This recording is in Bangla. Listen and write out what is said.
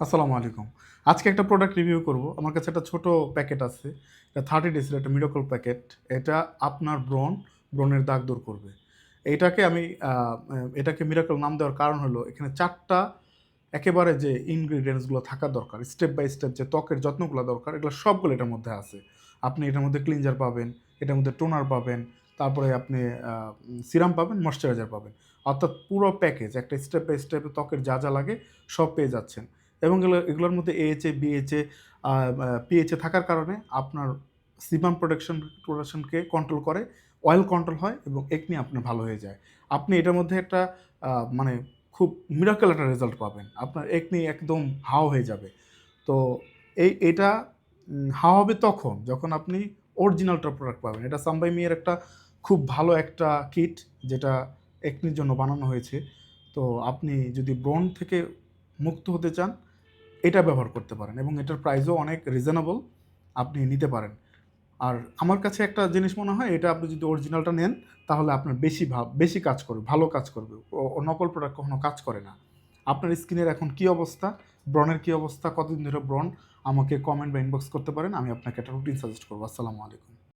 আসসালামু আলাইকুম। আজকে একটা প্রোডাক্ট রিভিউ করব। আমার কাছে একটা ছোট প্যাকেট আছে। এটা 30 ডেজ এর একটা মিরাকল প্যাকেট। এটা আপনার ব্রণের দাগ দূর করবে। এইটাকে আমি আ আ এটাকে মিরাকল নাম দেওয়ার কারণ হলো এখানে ৪ টা একেবারে যে ইনগ্রিডিয়েন্টস গুলো থাকা দরকার, স্টেপ বাই স্টেপ যে ত্বকের যত্নগুলো দরকার, এগুলো সবগুলো এটার মধ্যে আছে। আপনি এটার মধ্যে ক্লিনজার পাবেন, এটার মধ্যে টোনার পাবেন, তারপরে আপনি আ সিরাম পাবেন, ময়েশ্চারাইজার পাবেন। অর্থাৎ পুরো প্যাকেজ একটা স্টেপ বাই স্টেপ ত্বকের যা, যা লাগে সব পেয়ে যাচ্ছেন। এবং এগুলোর মধ্যে AHA, BHA, PHA থাকার কারণে আপনার সিবাম প্রোডাকশনকে কন্ট্রোল করে, অয়েল কন্ট্রোল হয় এবং একনি আপনার ভালো হয়ে যায়। আপনি এটার মধ্যে একটা মানে খুব মিরাকেল একটা রেজাল্ট পাবেন। আপনার একনি একদম হাও হয়ে যাবে। তো এটা হাওয়া হবে তখন যখন আপনি অরিজিনালটা প্রোডাক্ট পাবেন। এটা সানবাই মিয়ার একটা খুব ভালো একটা কিট যেটা একনির জন্য বানানো হয়েছে। তো আপনি যদি ব্রণ থেকে মুক্ত হতে চান, এটা ব্যবহার করতে পারেন এবং এটার প্রাইসও অনেক রিজনেবল। আপনি নিতে পারেন। আর আমার কাছে একটা জিনিস মনে হয় এটা আপনি যদি অরিজিনালটা নেন তাহলে আপনার বেশি কাজ করবে, ভালো কাজ করবে। নকল প্রোডাক্ট কখনো কাজ করে না। আপনার স্কিনের এখন কি অবস্থা, ব্রণের কি অবস্থা, কতদিন ধরে ব্রণ আমাকে কমেন্ট বা ইনবক্স করতে পারেন। আমি আপনাকে একটা রুটিন সাজেস্ট করব। আসসালামু আলাইকুম।